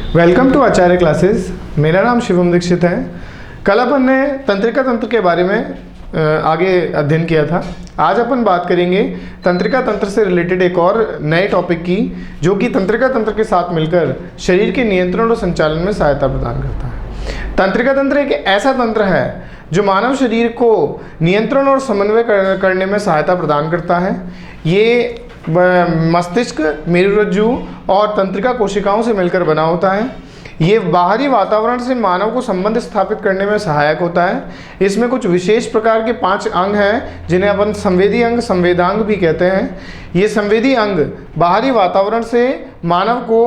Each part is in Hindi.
Welcome to Acharya classes. मेरा नाम शिवम दीक्षित है। कल अपन ने तंत्रिका तंत्र के बारे में आगे अध्ययन किया था। आज अपन बात करेंगे तंत्रिका तंत्र से रिलेटेड एक और नए टॉपिक की, जो कि तंत्रिका तंत्र के साथ मिलकर शरीर के नियंत्रण और संचालन में सहायता प्रदान करता है। तंत्रिका तंत्र एक ऐसा तंत्र है जो मानव शरीर को नियंत्रण और समन्वय करने में सहायता प्रदान करता है। ये मस्तिष्क, मेरुरज्जु और तंत्रिका कोशिकाओं से मिलकर बना होता है। ये बाहरी वातावरण से मानव को संबंध स्थापित करने में सहायक होता है। इसमें कुछ विशेष प्रकार के 5 अंग हैं जिन्हें अपन संवेदी अंग, संवेदांग भी कहते हैं। ये संवेदी अंग बाहरी वातावरण से मानव को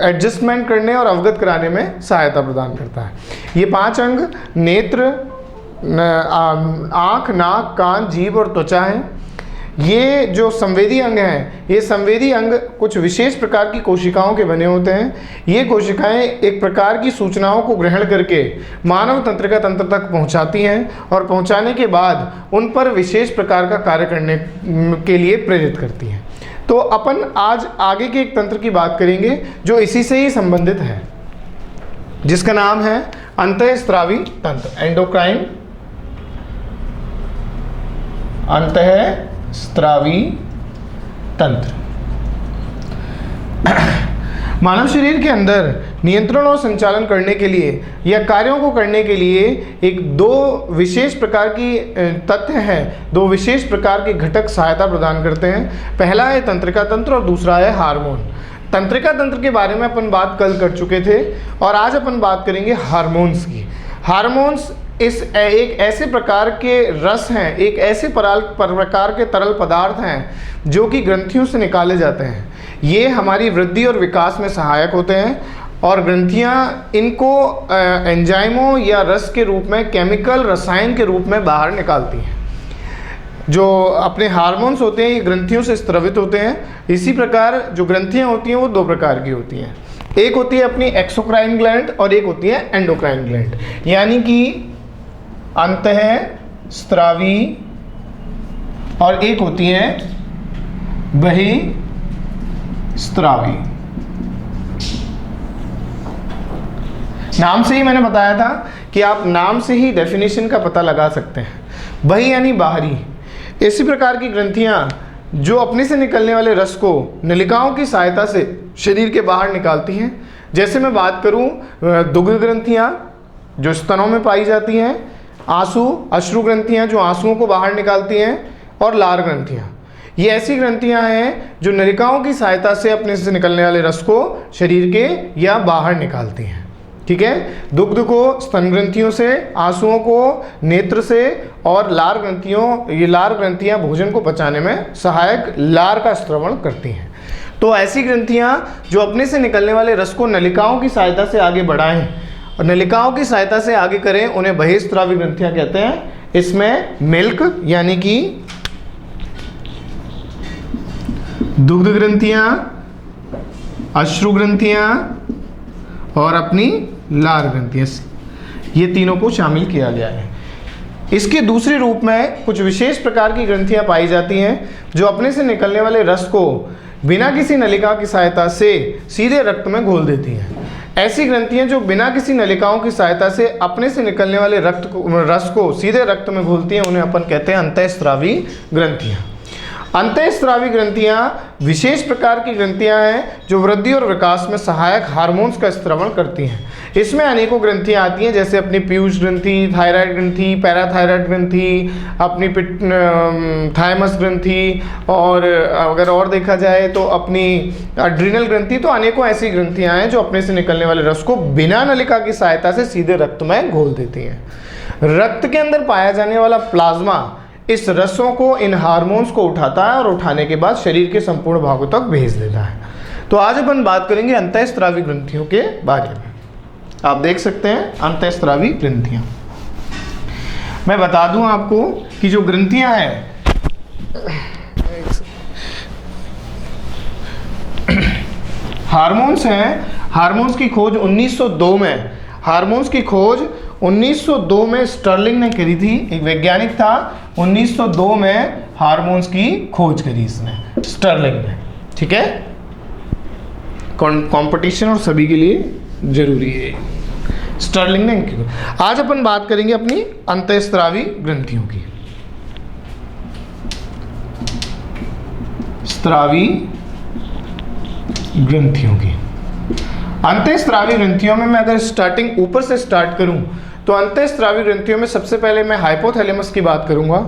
एडजस्टमेंट करने और अवगत कराने में सहायता प्रदान करता है। ये 5 अंग नेत्र, आँख, नाक, कान, जीभ और त्वचा हैं। ये जो संवेदी अंग हैं, ये संवेदी अंग कुछ विशेष प्रकार की कोशिकाओं के बने होते हैं। ये कोशिकाएं एक प्रकार की सूचनाओं को ग्रहण करके मानव तंत्रिका तंत्र तक पहुंचाती हैं और पहुंचाने के बाद उन पर विशेष प्रकार का कार्य करने के लिए प्रेरित करती हैं। तो अपन आज आगे के एक तंत्र की बात करेंगे जो इसी से ही संबंधित है, जिसका नाम है अंतःस्रावी तंत्र, एंडोक्राइन अंतःस्रावी तंत्र। मानव शरीर के अंदर नियंत्रण और संचालन करने के लिए या कार्यों को करने के लिए दो विशेष प्रकार की तत्व हैं, दो विशेष प्रकार के घटक सहायता प्रदान करते हैं। पहला है तंत्रिका तंत्र और दूसरा है हार्मोन। तंत्रिका तंत्र के बारे में अपन बात कल कर चुके थे और आज अपन बात करेंगे हार्मोन्स की। हार्मोन्स एक ऐसे प्रकार के रस हैं, एक ऐसे प्रकार के तरल पदार्थ हैं जो कि ग्रंथियों से निकाले जाते हैं। ये हमारी वृद्धि और विकास में सहायक होते हैं और ग्रंथियां इनको एंजाइमों या रस के रूप में, केमिकल रसायन के रूप में बाहर निकालती हैं। जो अपने हार्मोन्स होते हैं ये ग्रंथियों से स्रावित होते हैं। इसी प्रकार जो ग्रंथियां होती हैं वो 2 प्रकार की होती हैं। एक होती है अपनी एक्सोक्राइन ग्लैंड और एक होती है एंडोक्राइन ग्लैंड, यानी कि अंतःस्रावी, और एक होती है बहिःस्रावी। नाम से ही मैंने बताया था कि आप नाम से ही डेफिनेशन का पता लगा सकते हैं। बहि यानी बाहरी। इसी प्रकार की ग्रंथियां जो अपने से निकलने वाले रस को नलिकाओं की सहायता से शरीर के बाहर निकालती हैं। जैसे मैं बात करूं, दुग्ध ग्रंथियां जो स्तनों में पाई जाती हैं, अश्रु ग्रंथियां जो आंसुओं को बाहर निकालती हैं, और लार ग्रंथियां। ये ऐसी ग्रंथियां हैं जो नलिकाओं की सहायता से अपने से निकलने वाले रस को शरीर के या बाहर निकालती हैं। ठीक है। दुग्ध को स्तन ग्रंथियों से, आंसुओं को नेत्र से, और लार ग्रंथियां भोजन को पचाने में सहायक लार का स्रवण करती हैं। तो ऐसी ग्रंथियां जो अपने से निकलने वाले रस को नलिकाओं की सहायता से आगे बढ़ाएं और नलिकाओं की सहायता से आगे करें, उन्हें बहिःस्रावी ग्रंथियां कहते हैं। इसमें मिल्क यानी कि दुग्ध ग्रंथियां, अश्रु ग्रंथियां और अपनी लार ग्रंथियां, ये तीनों को शामिल किया गया है। इसके दूसरे रूप में कुछ विशेष प्रकार की ग्रंथियां पाई जाती हैं जो अपने से निकलने वाले रस को बिना किसी नलिका की सहायता से सीधे रक्त में घोल देती हैं। ऐसी ग्रंथियां जो बिना किसी नलिकाओं की सहायता से अपने से निकलने वाले रस को सीधे रक्त में घोलती हैं, उन्हें अपन कहते हैं अंतःस्रावी ग्रंथियां। अंतःस्रावी ग्रंथियां विशेष प्रकार की ग्रंथियां हैं जो वृद्धि और विकास में सहायक हार्मोन्स का स्रवण करती हैं। इसमें अनेकों ग्रंथियां आती हैं, जैसे अपनी पीयूष ग्रंथि, थायराइड ग्रंथि, पैराथायराइड ग्रंथि, अपनी थाइमस ग्रंथि, और अगर और देखा जाए तो अपनी एड्रिनल ग्रंथि। तो अनेकों ऐसी ग्रंथियां हैं जो अपने से निकलने वाले रस को बिना नलिका की सहायता से सीधे रक्त में घोल देती हैं। रक्त के अंदर पाया जाने वाला प्लाज्मा इस रसों को, इन हार्मोन्स को उठाता है और उठाने के बाद शरीर के संपूर्ण भागों तक भेज देता है। तो आज अपन बात करेंगे अंतःस्रावी ग्रंथियों के बारे में। आप देख सकते हैं अंतःस्रावी ग्रंथियां। मैं बता दूं आपको कि जो ग्रंथियां हैं, हार्मोन्स हैं, हार्मोन्स की खोज 1902 में, हार्मोन्स की खोज 1902 में स्टर्लिंग ने करी थी। एक वैज्ञानिक था, 1902 में हार्मोन्स की खोज करी इसने, स्टर्लिंग ने। ठीक है। कंपटीशन और सभी के लिए जरूरी है। स्टर्लिंग ने आज अपन बात करेंगे अपनी अंतःस्रावी ग्रंथियों की। स्रावी ग्रंथियों की, अंतःस्रावी ग्रंथियों में मैं अगर स्टार्टिंग ऊपर से स्टार्ट करूं तो अंतःस्रावी ग्रंथियों में सबसे पहले मैं हाइपोथैलेमस की बात करूंगा।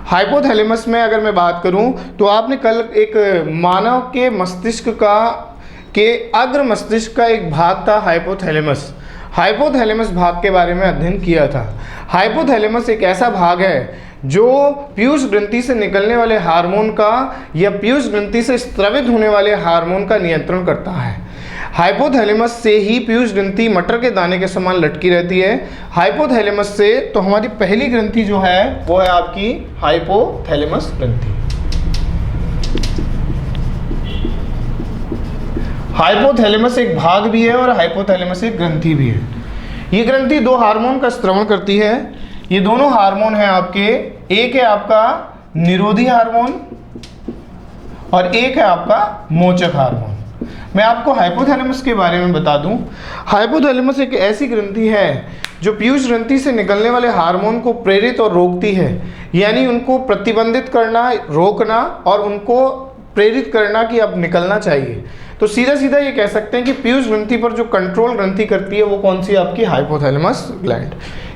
हाइपोथैलेमस में अगर मैं बात करूं तो आपने कल एक मानव के मस्तिष्क के अग्र मस्तिष्क का एक भाग था हाइपोथैलेमस भाग के बारे में अध्ययन किया था। हाइपोथैलेमस एक ऐसा भाग है जो पीयूष ग्रंथि से निकलने वाले हार्मोन का या पीयूष ग्रंथि से स्रावित होने वाले हार्मोन का नियंत्रण करता है। हाइपोथैलेमस से ही पीयूष ग्रंथि मटर के दाने के समान लटकी रहती है। हाइपोथैलेमस से तो हमारी पहली ग्रंथि जो है वो है आपकी हाइपोथैलेमस ग्रंथि। हाइपोथैलेमस एक भाग भी है और हाइपोथैलेमस एक ग्रंथि भी है। ये ग्रंथि दो हार्मोन का स्रवण करती है। ये दोनों हार्मोन हैं आपके, एक है आपका निरोधी हार्मोन और एक है आपका मोचक हार्मोन। मैं आपको हाइपोथैलेमस के बारे में बता दूं। हाइपोथैलेमस एक ऐसी ग्रंथि है जो पीयूष ग्रंथि से निकलने वाले हार्मोन को प्रेरित और रोकती है, यानी उनको प्रतिबंधित करना, रोकना और उनको प्रेरित करना कि अब निकलना चाहिए। तो सीधा सीधा ये कह सकते हैं कि पीयूष ग्रंथि पर जो कंट्रोल ग्रंथि करती है वो कौन सी, आपकी हाइपोथैलेमस ग्लैंड।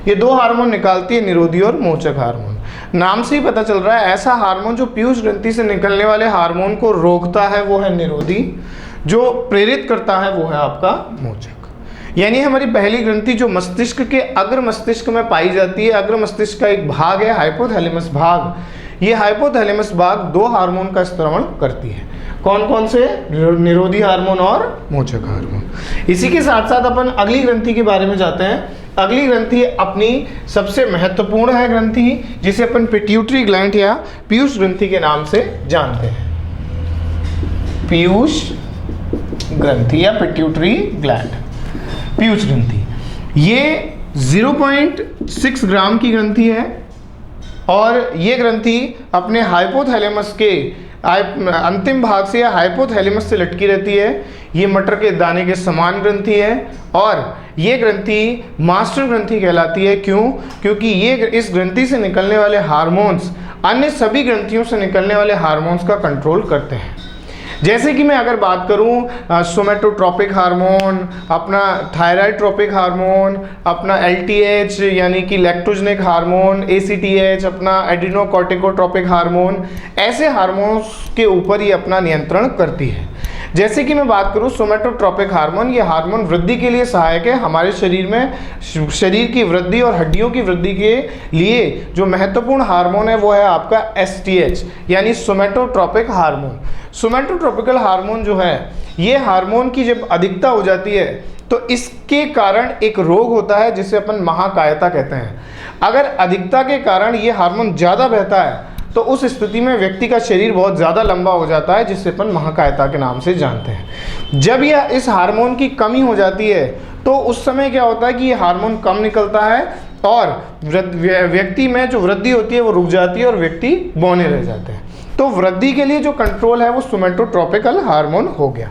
ये दो हार्मोन निकालती है, निरोधी और मोचक हार्मोन। नाम से ही पता चल रहा है ऐसा हार्मोन जो पीयूष ग्रंथि से निकलने वाले हार्मोन को रोकता है वो है निरोधी, जो प्रेरित करता है वो है आपका मोचक। यानी हमारी पहली ग्रंथि जो मस्तिष्क के अग्र मस्तिष्क में पाई जाती है, अग्र मस्तिष्क का एक भाग है हाइपोथैलेमस भाग। ये हाइपोथैलेमस भाग दो हार्मोन का स्रवण करती है। कौन कौन से, निरोधी हार्मोन और मोचक हार्मोन। इसी के साथ साथ अपन अगली ग्रंथि के बारे में जाते हैं। अगली ग्रंथि अपनी सबसे महत्वपूर्ण है ग्रंथि, जिसे अपन पिट्यूटरी ग्लैंड या पीयूष ग्रंथि के नाम से जानते हैं। पीयूष ग्रंथि या पिट्यूटरी ग्लैंड, पीयूष ग्रंथि। ये 0.6 ग्राम की ग्रंथि है और ये ग्रंथि अपने हाइपोथैलेमस के अंतिम भाग से या हाइपोथैलेमस से लटकी रहती है। ये मटर के दाने के समान ग्रंथि है और ये ग्रंथि मास्टर ग्रंथि कहलाती है। क्यों? क्योंकि ये इस ग्रंथि से निकलने वाले हार्मोन्स अन्य सभी ग्रंथियों से निकलने वाले हार्मोन्स का कंट्रोल करते हैं। जैसे कि मैं अगर बात करूं सोमेटोट्रोपिक हार्मोन, अपना थायराइडट्रोपिक हार्मोन, अपना LTH यानी कि लैक्टोजेनिक हार्मोन, ACTH, अपना एड्रीनोकॉर्टिकोट्रोपिक हार्मोन, ऐसे हार्मोन्स के ऊपर ये अपना नियंत्रण करती है। जैसे कि मैं बात करूं सोमेटोट्रोपिक हार्मोन, ये हार्मोन वृद्धि के लिए सहायक है। हमारे शरीर में शरीर की वृद्धि और हड्डियों की वृद्धि के लिए जो महत्वपूर्ण हार्मोन है वो है आपका STH यानी सोमेटोट्रोपिक हार्मोन। सोमेटोट्रोपिकल हार्मोन जो है, ये हार्मोन की जब अधिकता हो जाती है तो इसके कारण एक रोग होता है जिसे अपन महाकायता कहते हैं। अगर अधिकता के कारण ये हार्मोन ज़्यादा बहता है तो उस स्थिति में व्यक्ति का शरीर बहुत ज़्यादा लंबा हो जाता है, जिसे अपन महाकायता के नाम से जानते हैं। जब यह इस हार्मोन की कमी हो जाती है तो उस समय क्या होता है कि ये हार्मोन कम निकलता है और व्यक्ति में जो वृद्धि होती है वो रुक जाती है और व्यक्ति बौने रह जाते हैं। तो वृद्धि के लिए जो कंट्रोल है वो सोमेटोट्रोपिकल हार्मोन हो गया।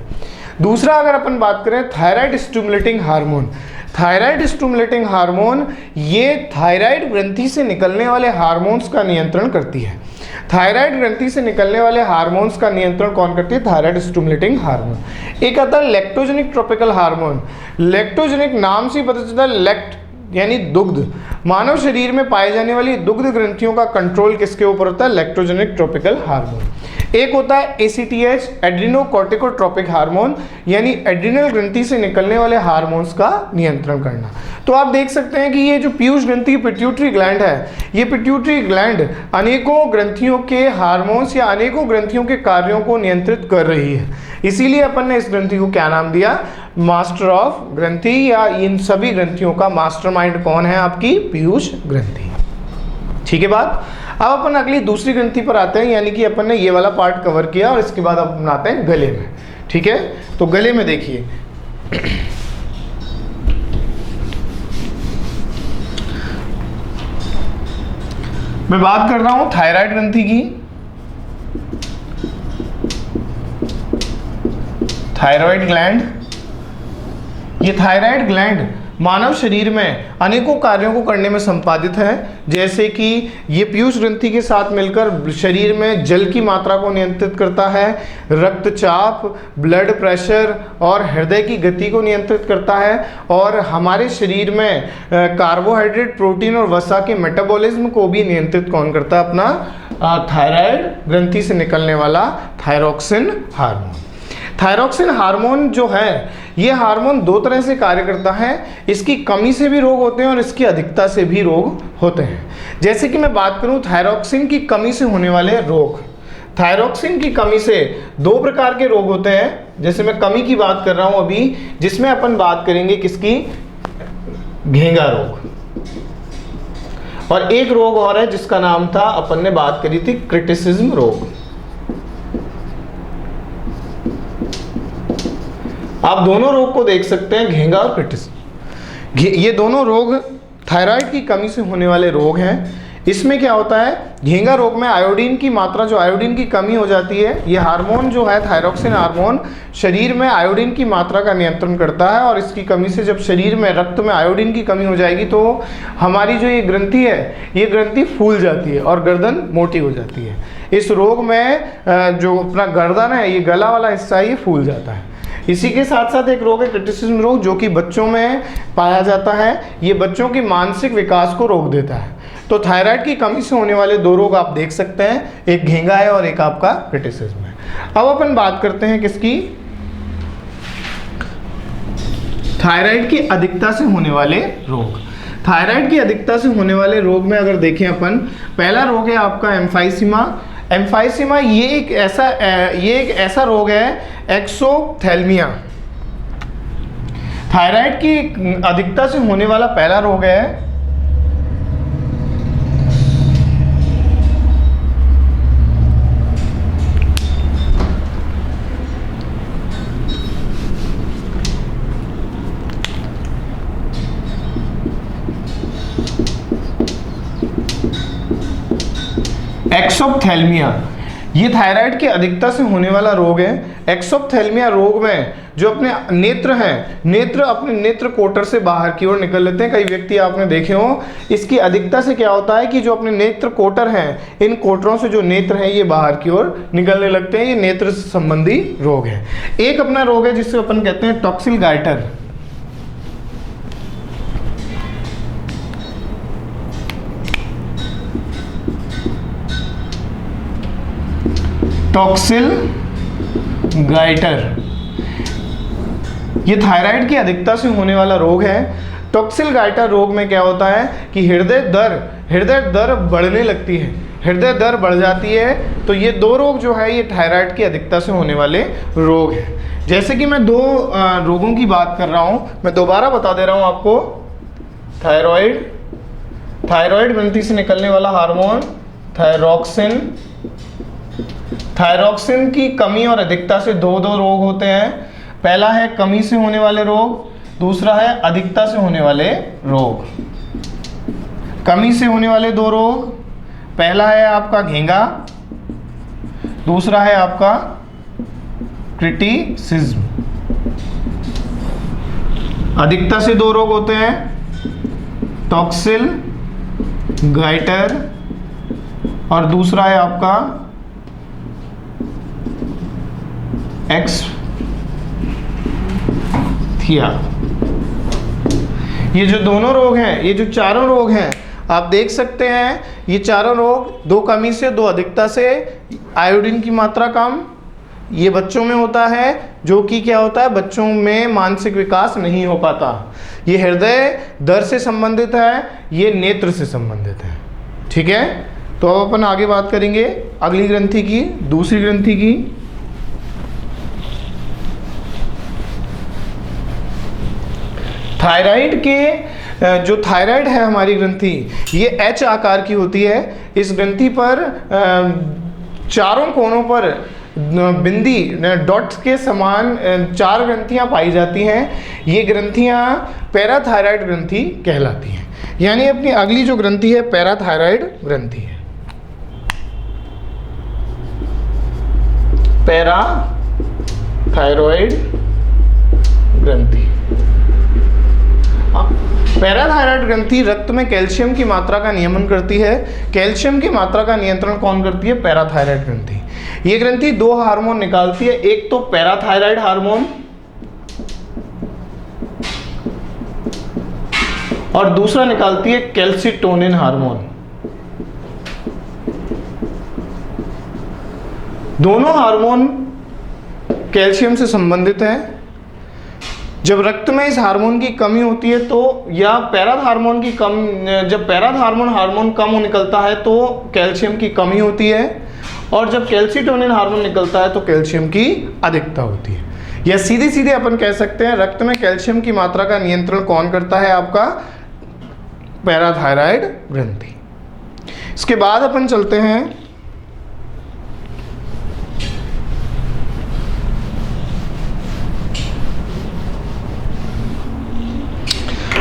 दूसरा अगर अपन बात करें thyroid stimulating hormone. Thyroid stimulating hormone ये थायराइड ग्रंथि से निकलने वाले हार्मोन्स का नियंत्रण करती है। थायराइड ग्रंथि से निकलने वाले हार्मोन्स का नियंत्रण कौन करती है? Thyroid stimulating hormone. एक आता है लैक्टोजेनिक ट्रोपिकल हार्मोन। लैक्टोजेनिक नाम से पता चलता है, लैक्ट यानी दुग्ध। मानव शरीर में पाए जाने वाली दुग्ध ग्रंथियों का कंट्रोल किसके ऊपर होता है? Lactogenic tropical hormone. एक होता है ACTH एड्रीनोकॉर्टिकोट्रोपिक हार्मोन, यानी एड्रिनल ग्रंथि से निकलने वाले हार्मोन्स का नियंत्रण करना। तो आप देख सकते हैं कि ये जो पीयूष ग्रंथि पिट्यूटरी ग्लैंड है, ये पिट्यूटरी ग्लैंड अनेकों ग्रंथियों के हार्मोन्स या अनेकों ग्रंथियों के कार्यों को नियंत्रित कर रही है। इसीलिए अपन ने इस ग्रंथि को क्या नाम दिया? मास्टर ऑफ ग्रंथि, या इन सभी ग्रंथियों का मास्टरमाइंड कौन है? आपकी पीयूष ग्रंथि। ठीक है बात। अब अपन अगली दूसरी ग्रंथि पर आते हैं, यानी कि अपन ने ये वाला पार्ट कवर किया और इसके बाद अपन आते हैं गले में। ठीक है, तो गले में देखिए मैं बात कर रहा हूं थायराइड ग्रंथि की। Thyroid gland. ये थायराइड ग्लैंड मानव शरीर में अनेकों कार्यों को करने में संपादित है, जैसे कि ये पीयूष ग्रंथि के साथ मिलकर शरीर में जल की मात्रा को नियंत्रित करता है, रक्तचाप, ब्लड प्रेशर और हृदय की गति को नियंत्रित करता है, और हमारे शरीर में कार्बोहाइड्रेट, प्रोटीन और वसा के मेटाबॉलिज्म को भी नियंत्रित कौन करता है? अपना थायराइड ग्रंथि से निकलने वाला थायरोक्सिन हार्मोन। थायरोक्सिन हार्मोन जो है, ये हार्मोन दो तरह से कार्य करता है। इसकी कमी से भी रोग होते हैं और इसकी अधिकता से भी रोग होते हैं। जैसे कि मैं बात करूं थायरोक्सिन की कमी से होने वाले रोग। थायरोक्सिन की कमी से दो प्रकार के रोग होते हैं। जैसे मैं कमी की बात कर रहा हूं अभी, जिसमें अपन बात करेंगे किसकी? घेंगा रोग। और एक रोग और है जिसका नाम था, अपन ने बात करी थी, क्रिटिसिज्म रोग। आप दोनों रोग को देख सकते हैं, घेंगा और क्रिटिसिज्म। ये दोनों रोग थायराइड की कमी से होने वाले रोग हैं। इसमें क्या होता है? घेंगा रोग में आयोडीन की मात्रा, जो आयोडीन की कमी हो जाती है, ये हार्मोन जो है थायरोक्सिन हार्मोन शरीर में आयोडीन की मात्रा का नियंत्रण करता है, और इसकी कमी से जब शरीर में, रक्त में आयोडीन की कमी हो जाएगी तो हमारी जो ये ग्रंथि है, ये ग्रंथि फूल जाती है और गर्दन मोटी हो जाती है। इस रोग में जो अपना गर्दन है, ये गला वाला हिस्सा, ये फूल जाता है। इसी के साथ साथ एक रोग है क्रिटिसिज्म रोग, जो कि बच्चों में पाया जाता है। ये बच्चों की मानसिक विकास को रोक देता है। तो थायराइड की कमी से होने वाले दो रोग आप देख सकते हैं, एक घेंगा है और एक आपका क्रिटिसिज्म है। अब अपन बात करते हैं किसकी? थायराइड की अधिकता से होने वाले रोग। थायराइड की अधिकता से होने वाले रोग में अगर देखें अपन, पहला रोग है आपका एम्फाइसीमा। एम्फाइसीमा ये एक ऐसा रोग है, एक्सोप्थेल्मिया। थायराइड की अधिकता से होने वाला पहला रोग है एक्सोप्थेल्मिया। ये थायराइड की अधिकता से होने वाला रोग है। एक्सोप्थेल्मिया रोग में जो अपने नेत्र हैं, नेत्र अपने नेत्र कोटर से बाहर की ओर निकल लेते हैं। कई व्यक्ति आपने देखे हो। इसकी अधिकता से क्या होता है कि जो अपने नेत्र कोटर हैं, इन कोटरों से जो नेत्र हैं, ये बाहर की ओर निकलने लगते हैं। ये नेत्र से संबंधी रोग है। एक अपना रोग है जिससे अपन कहते हैं टॉक्सिल गाइटर। टॉक्सिल गाइटर, ये थायराइड की अधिकता से होने वाला रोग है। टॉक्सिल गाइटर रोग में क्या होता है कि हृदय दर बढ़ने लगती है, हृदय दर बढ़ जाती है। तो ये दो रोग जो है, ये थायराइड की अधिकता से होने वाले रोग हैं। जैसे कि मैं दो रोगों की बात कर रहा हूं, मैं दोबारा बता दे रहा हूं आपको। थायराइड ग्रंथि से निकलने वाला हार्मोन थायरोक्सिन। थायरोक्सिन की कमी और अधिकता से दो रोग होते हैं। पहला है कमी से होने वाले रोग, दूसरा है अधिकता से होने वाले रोग। कमी से होने वाले दो रोग, पहला है आपका घेंगा, दूसरा है आपका क्रिटिसिज्म। अधिकता से दो रोग होते हैं, टॉक्सिल गाइटर, और दूसरा है आपका एक्सथिया। ये जो दोनों रोग हैं, ये जो चारों रोग हैं, आप देख सकते हैं, ये चारों रोग दो कमी से दो अधिकता से। आयोडीन की मात्रा कम, ये बच्चों में होता है, जो कि क्या होता है, बच्चों में मानसिक विकास नहीं हो पाता। ये हृदय दर से संबंधित है, ये नेत्र से संबंधित है। ठीक है, तो अब अपन आगे बात करेंगे अगली ग्रंथि की, दूसरी ग्रंथि की। थायराइड के जो थायराइड है हमारी ग्रंथि, ये एच आकार की होती है। इस ग्रंथि पर चारों कोनों पर बिंदी डॉट्स के समान चार ग्रंथियां पाई जाती हैं। ये ग्रंथियां पैराथायराइड ग्रंथि कहलाती हैं। यानी अपनी अगली जो ग्रंथि है पैराथायराइड ग्रंथि है। थायराइड ग्रंथि। पैराथायराइड ग्रंथि रक्त में कैल्शियम की मात्रा का नियमन करती है। कैल्शियम की मात्रा का नियंत्रण कौन करती है? पैराथायराइड ग्रंथि। ये ग्रंथि दो हार्मोन निकालती है, एक तो पैराथायराइड हार्मोन और दूसरा निकालती है कैल्सिटोनिन हार्मोन। दोनों हार्मोन कैल्शियम से संबंधित हैं। जब रक्त में इस हार्मोन की कमी होती है तो या पैराथ हार्मोन की जब पैराथ हार्मोन कम निकलता है तो कैल्शियम की कमी होती है, और जब कैल्सिटोनिन हार्मोन निकलता है तो कैल्शियम की अधिकता होती है। या सीधे सीधे अपन कह सकते हैं रक्त में कैल्शियम की मात्रा का नियंत्रण कौन करता है? आपका पैराथायराइड ग्रंथि। इसके बाद अपन चलते हैं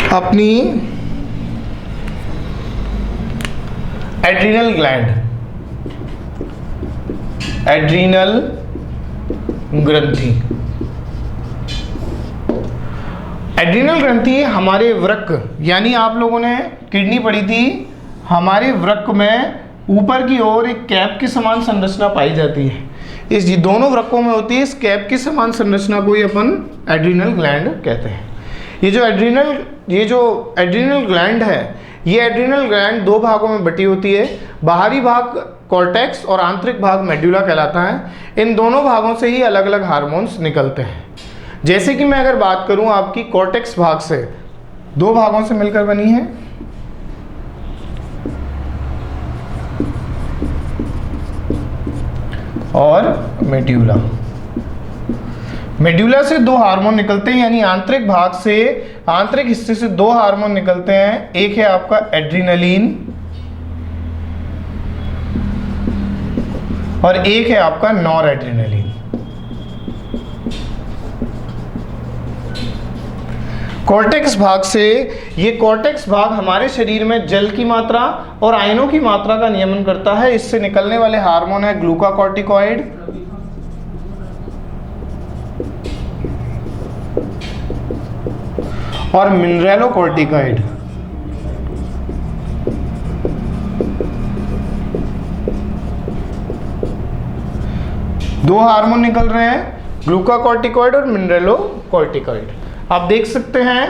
अपनी एड्रीनल ग्लैंड, एड्रीनल ग्रंथि। एड्रीनल ग्रंथि हमारे वृक्क, यानी आप लोगों ने किडनी पढ़ी थी, हमारे वृक्क में ऊपर की ओर एक कैप की समान संरचना पाई जाती है। इस दोनों वृक्कों में होती है इस कैप की समान संरचना को ही अपन एड्रीनल ग्लैंड कहते हैं। ये जो एड्रीनल ग्लैंड है, ये एड्रीनल ग्लैंड दो भागों में बटी होती है। बाहरी भाग कॉर्टेक्स और आंतरिक भाग मेड्यूला कहलाता है। इन दोनों भागों से ही अलग अलग हार्मोन्स निकलते हैं। जैसे कि मैं अगर बात करूं आपकी कॉर्टेक्स भाग से, दो भागों से मिलकर बनी है, और मेड्यूला। मेड्यूला से दो हार्मोन निकलते हैं, यानी आंतरिक भाग से, आंतरिक हिस्से से दो हार्मोन निकलते हैं। एक है आपका एड्रीनलिन और एक है आपका नॉर एड्रीनलिन। कॉर्टेक्स भाग से, ये कॉर्टेक्स भाग हमारे शरीर में जल की मात्रा और आयनों की मात्रा का नियमन करता है। इससे निकलने वाले हार्मोन है ग्लूकाकॉर्टिकॉइड और मिनरेलोकॉर्टिकॉइड। दो हार्मोन निकल रहे हैं, ग्लूकाकॉर्टिकॉइड और मिनरेलोकॉर्टिकॉइड। आप देख सकते हैं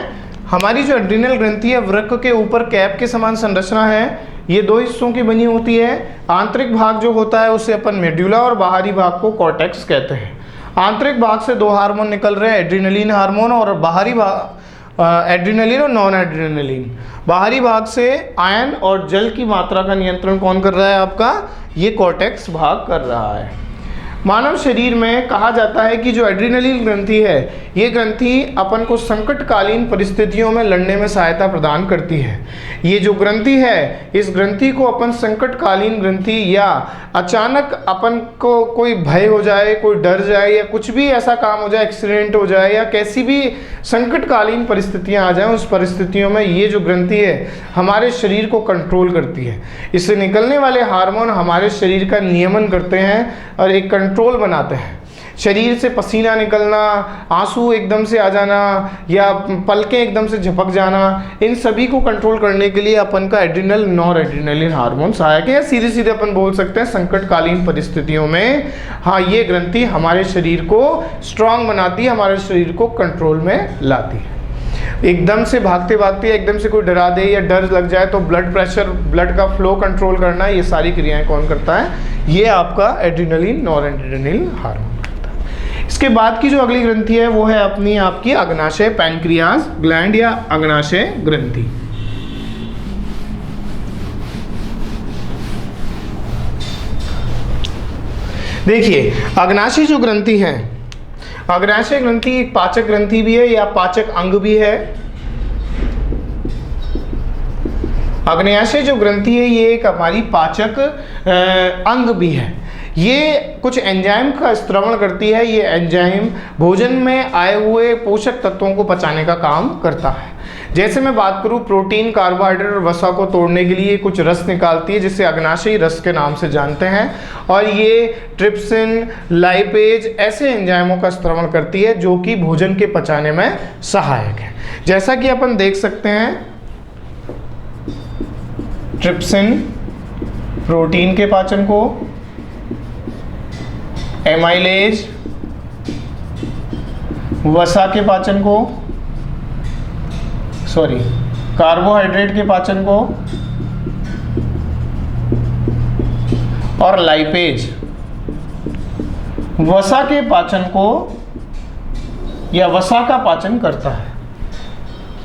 हमारी जो एड्रीनल ग्रंथि है वृक्क के ऊपर कैप के समान संरचना है। ये दो हिस्सों की बनी होती है। आंतरिक भाग जो होता है उसे अपन मेड्यूला और बाहरी भाग को कॉर्टेक्स कहते हैं। आंतरिक भाग से दो हार्मोन निकल रहे हैं, एड्रीनलिन हार्मोन और बाहरी भाग एड्रीनलिन और नॉन एड्रीनलिन। बाहरी भाग से आयन और जल की मात्रा का नियंत्रण कौन कर रहा है? आपका ये कॉर्टेक्स भाग कर रहा है। मानव शरीर में कहा जाता है कि जो एड्रीनलिन ग्रंथि है, ये ग्रंथि अपन को संकटकालीन परिस्थितियों में लड़ने में सहायता प्रदान करती है। ये जो ग्रंथि है, इस ग्रंथि को अपन संकटकालीन ग्रंथि, या अचानक अपन को कोई भय हो जाए, कोई डर जाए, या कुछ भी ऐसा काम हो जाए, एक्सीडेंट हो जाए, या कैसी भी संकटकालीन परिस्थितियां आ जाएं, उस परिस्थितियों में ये जो ग्रंथि है हमारे शरीर को कंट्रोल करती है। इससे निकलने वाले हार्मोन हमारे शरीर का नियमन करते हैं और एक कंट्रोल बनाते हैं। शरीर से पसीना निकलना, आंसू एकदम से आ जाना या पलकें एकदम से झपक जाना, इन सभी को कंट्रोल करने के लिए अपन का एड्रिनल नॉर एड्रिनलिन हार्मोन सहायक है। या सीधे सीधे अपन बोल सकते हैं संकटकालीन परिस्थितियों में हाँ ये ग्रंथि हमारे शरीर को स्ट्रांग बनाती है, हमारे शरीर को कंट्रोल में लाती है। एकदम से भागते भागते एकदम से कोई डरा दे या डर लग जाए तो ब्लड प्रेशर, ब्लड का फ्लो कंट्रोल करना, ये सारी क्रियाएं कौन करता है? ये आपका एड्रिनलिन नॉर एड्रिनलिन हार्मोन करता है। इसके बाद की जो अगली ग्रंथि है वो है अपनी आपकी अग्नाशय पैनक्रियाज ग्लैंड या अग्नाशय ग्रंथि। देखिए अग्नाशय जो ग्रंथि है, अग्नाशय ग्रंथि एक पाचक ग्रंथि भी है या पाचक अंग भी है। अग्नाशय जो ग्रंथि है ये एक हमारी पाचक अंग भी है। ये कुछ एंजाइम का स्त्रवण करती है। ये एंजाइम भोजन में आए हुए पोषक तत्वों को पचाने का काम करता है। जैसे मैं बात करूं, प्रोटीन, कार्बोहाइड्रेट और वसा को तोड़ने के लिए कुछ रस निकालती है जिसे अग्नाशयी रस के नाम से जानते हैं, और ये ट्रिप्सिन, लाइपेज ऐसे एंजाइमों का स्त्रवण करती है जो कि भोजन के पचाने में सहायक है। जैसा कि अपन देख सकते हैं, ट्रिप्सिन प्रोटीन के पाचन को, एमाइलेज वसा के पाचन को, कार्बोहाइड्रेट के पाचन को, और लाइपेज वसा के पाचन को या वसा का पाचन करता है।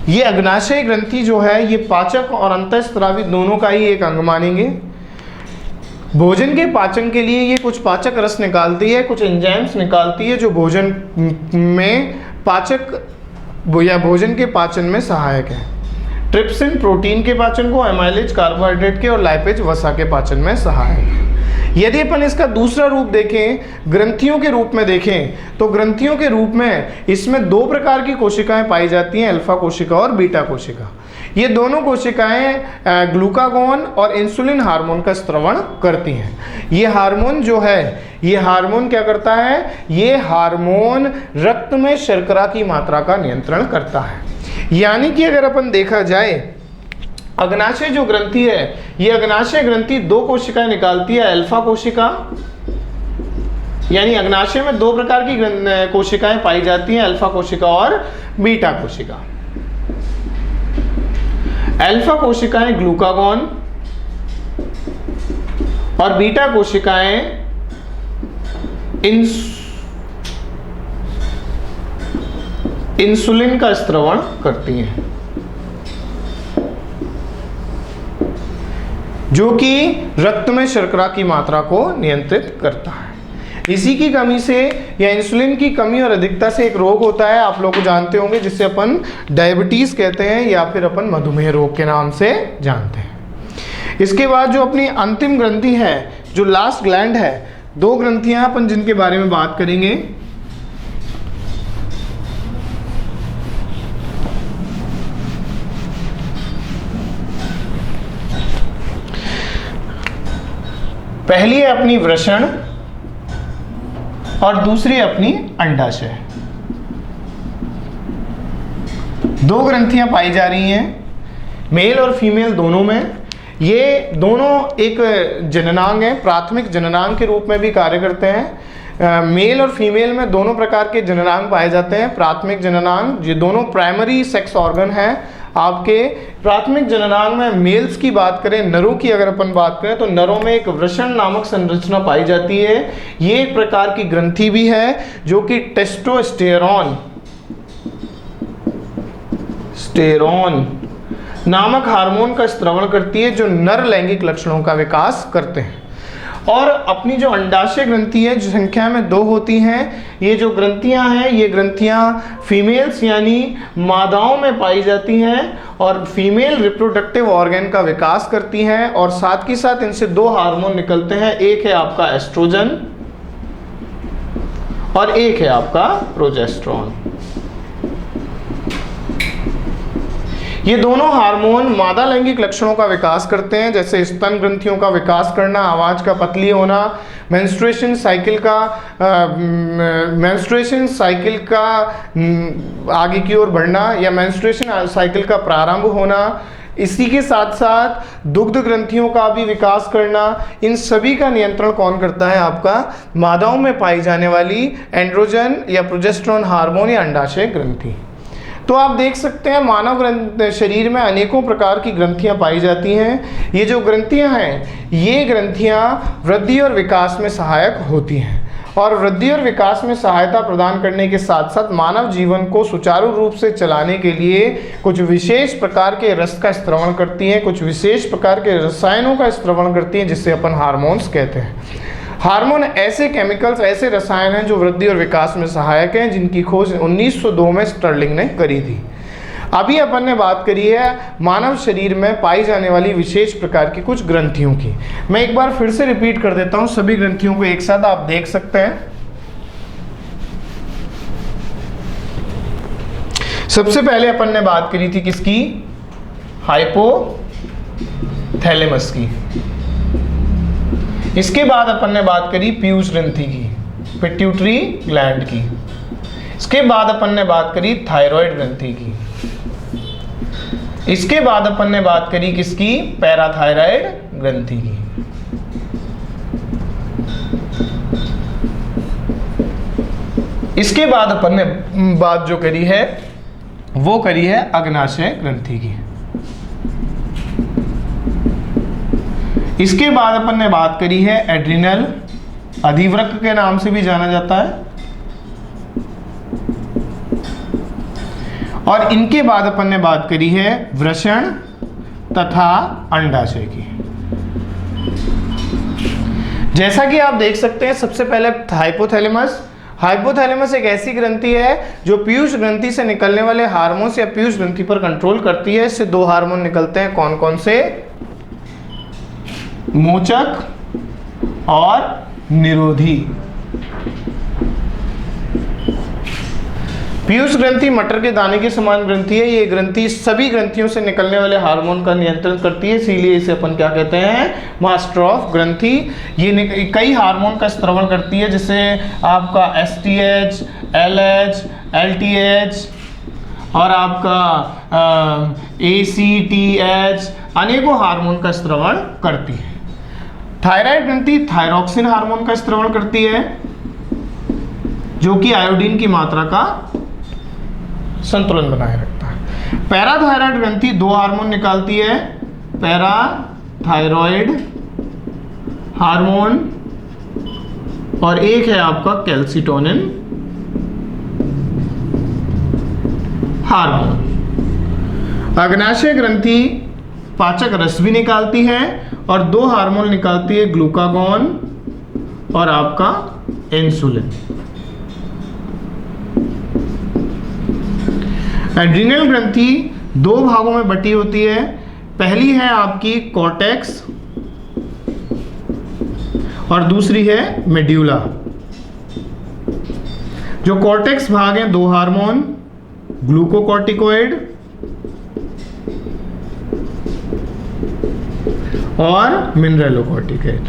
ये अग्नाशय ग्रंथि जो है ये पाचक और अंतःस्रावी दोनों का ही एक अंग मानेंगे। भोजन के पाचन के लिए ये कुछ पाचक रस निकालती है, कुछ एंजाइम्स निकालती है जो भोजन में पाचक या भोजन के पाचन में सहायक है। ट्रिप्सिन प्रोटीन के पाचन को, एमाइलेज कार्बोहाइड्रेट के और लाइपेज वसा के पाचन में सहायक है। यदि अपन इसका दूसरा रूप देखें, ग्रंथियों के रूप में देखें, तो ग्रंथियों के रूप में इसमें दो प्रकार की कोशिकाएं पाई जाती हैं, अल्फा कोशिका और बीटा कोशिका। ये दोनों कोशिकाएं ग्लूकागॉन और इंसुलिन हार्मोन का स्त्रवण करती हैं। ये हार्मोन जो है, ये हार्मोन क्या करता है? ये हार्मोन रक्त में शर्करा की मात्रा का नियंत्रण करता है। यानी कि अगर अपन देखा जाए, अग्नाशय जो ग्रंथि है, ये अग्नाशय ग्रंथि दो कोशिकाएं निकालती है, अल्फा कोशिका, यानी अग्नाशय में दो प्रकार की कोशिकाएं पाई जाती हैं, अल्फा कोशिका और बीटा कोशिका। अल्फा कोशिकाएं ग्लूकागॉन और बीटा कोशिकाएं इंसुलिन का स्त्रवण करती हैं, जो कि रक्त में शर्करा की मात्रा को नियंत्रित करता है। इसी की कमी से या इंसुलिन की कमी और अधिकता से एक रोग होता है, आप लोग जानते होंगे, जिसे अपन डायबिटीज कहते हैं या फिर अपन मधुमेह रोग के नाम से जानते हैं। इसके बाद जो अपनी अंतिम ग्रंथि है, जो लास्ट ग्लैंड है, दो ग्रंथियां अपन जिनके बारे में बात करेंगे। पहली है अपनी वृषण और दूसरी अपनी अंडाशय। दो ग्रंथियां पाई जा रही हैं, मेल और फीमेल दोनों में। ये दोनों एक जननांग है, प्राथमिक जननांग के रूप में भी कार्य करते हैं। मेल और फीमेल में दोनों प्रकार के जननांग पाए जाते हैं। प्राथमिक जननांग, ये दोनों प्राइमरी सेक्स ऑर्गन हैं आपके। प्राथमिक जननांग में मेल्स की बात करें, नरों की अगर अपन बात करें, तो नरों में एक वृषण नामक संरचना पाई जाती है। ये एक प्रकार की ग्रंथि भी है जो कि टेस्टोस्टेरोन नामक हार्मोन का स्त्रवण करती है, जो नर लैंगिक लक्षणों का विकास करते हैं। और अपनी जो अंडाशय ग्रंथि है, जो संख्या में दो होती हैं, ये जो ग्रंथियां हैं, ये ग्रंथियां फीमेल्स यानी मादाओं में पाई जाती हैं और फीमेल रिप्रोडक्टिव ऑर्गन का विकास करती हैं। और साथ ही साथ इनसे दो हार्मोन निकलते हैं, एक है आपका एस्ट्रोजन और एक है आपका प्रोजेस्टेरोन। ये दोनों हार्मोन मादा लैंगिक लक्षणों का विकास करते हैं, जैसे स्तन ग्रंथियों का विकास करना, आवाज का पतली होना, मेंस्ट्रुएशन साइकिल का आगे की ओर बढ़ना या मेंस्ट्रुएशन साइकिल का प्रारंभ होना। इसी के साथ साथ दुग्ध ग्रंथियों का भी विकास करना। इन सभी का नियंत्रण कौन करता है? आपका मादाओं में पाई जाने वाली एंड्रोजन या प्रोजेस्टेरोन हार्मोन या अंडाशय ग्रंथि। तो आप देख सकते हैं मानव शरीर में अनेकों प्रकार की ग्रंथियां पाई जाती हैं। ये जो ग्रंथियां हैं, ये ग्रंथियां वृद्धि और विकास में सहायक होती हैं और वृद्धि और विकास में सहायता प्रदान करने के साथ साथ मानव जीवन को सुचारू रूप से चलाने के लिए कुछ विशेष प्रकार के रस का स्त्रवण करती हैं, कुछ विशेष प्रकार के रसायनों का स्त्रवण करती हैं, जिसे अपन हार्मोन्स कहते हैं। हार्मोन ऐसे केमिकल्स, ऐसे रसायन हैं जो वृद्धि और विकास में सहायक हैं, जिनकी खोज 1902 में स्टर्लिंग ने करी थी। अभी अपन ने बात करी है मानव शरीर में पाई जाने वाली विशेष प्रकार की कुछ ग्रंथियों की। मैं एक बार फिर से रिपीट कर देता हूं सभी ग्रंथियों को एक साथ, आप देख सकते हैं। सबसे पहले अपन ने बात करी थी किसकी? हाइपोथैलेमस की। इसके बाद अपन ने बात करी पीयूष ग्रंथि की, पिट्यूटरी ग्लैंड की। इसके बाद अपन ने बात करी थायराइड ग्रंथि की। इसके बाद अपन ने बात करी किसकी? पैराथायराइड ग्रंथि की। इसके बाद अपन ने बात जो करी है वो करी है अग्नाशय ग्रंथि की। इसके बाद अपन ने बात करी है एड्रिनल, अधिवृक्क के नाम से भी जाना जाता है। और इनके बाद अपन ने बात करी है वृषण तथा अंडाशय की। जैसा कि आप देख सकते हैं, सबसे पहले हाइपोथैलेमस। हाइपोथैलेमस एक ऐसी ग्रंथि है जो पीयूष ग्रंथि से निकलने वाले हार्मोन्स या पीयूष ग्रंथि पर कंट्रोल करती है। इससे दो हार्मोन निकलते हैं, कौन कौन से? मोचक और निरोधी। पीयूष ग्रंथि मटर के दाने के समान ग्रंथि है। ये ग्रंथि सभी ग्रंथियों से निकलने वाले हार्मोन का नियंत्रण करती है, इसीलिए इसे अपन क्या कहते हैं? मास्टर ऑफ ग्रंथि। ये कई हार्मोन का स्त्रवण करती है, जैसे आपका STH, LH, LTH और आपका ACTH, अनेकों हार्मोन का स्त्रवण करती है। थायराइड ग्रंथि थायरोक्सिन हार्मोन का स्त्रवण करती है, जो कि आयोडीन की मात्रा का संतुलन बनाए रखता है। पैराथायराइड ग्रंथि दो हार्मोन निकालती है, पैराथायरॉइड हार्मोन और एक है आपका कैल्सिटोनिन हार्मोन। अग्नाशय ग्रंथि पाचक रस भी निकालती है और दो हार्मोन निकालती है, ग्लूकागॉन और आपका इंसुलिन। एड्रिनल ग्रंथि दो भागों में बटी होती है। पहली है आपकी कॉर्टेक्स और दूसरी है मेड्यूला। जो कॉर्टेक्स भाग है, दो हार्मोन, ग्लूकोकॉर्टिकोइड और मिनरलोकॉर्टिकोइड।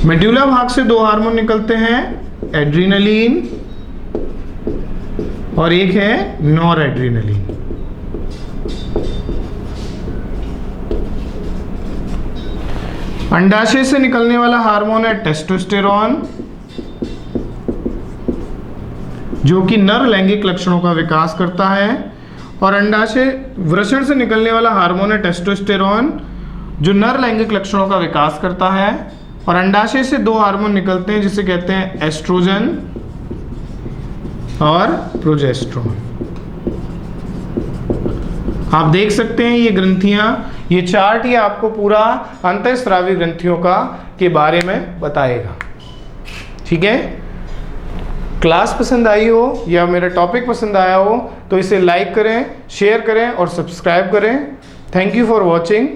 मेड्यूला भाग से दो हार्मोन निकलते हैं, एड्रीनलिन और एक है नॉर एड्रीनलिन। अंडाशय से निकलने वाला हार्मोन है टेस्टोस्टेरॉन, जो कि नर लैंगिक लक्षणों का विकास करता है। और अंडाशय वृषण से निकलने वाला हार्मोन है टेस्टोस्टेरॉन, जो नर लैंगिक लक्षणों का विकास करता है। और अंडाशय से दो हार्मोन निकलते हैं, जिसे कहते हैं एस्ट्रोजन और प्रोजेस्टेरोन। आप देख सकते हैं ये ग्रंथियां, ये चार्ट ये आपको पूरा अंतःस्रावी ग्रंथियों का के बारे में बताएगा। ठीक है, क्लास पसंद आई हो या मेरा टॉपिक पसंद आया हो तो इसे लाइक करें, शेयर करें और सब्सक्राइब करें। Thank you for watching.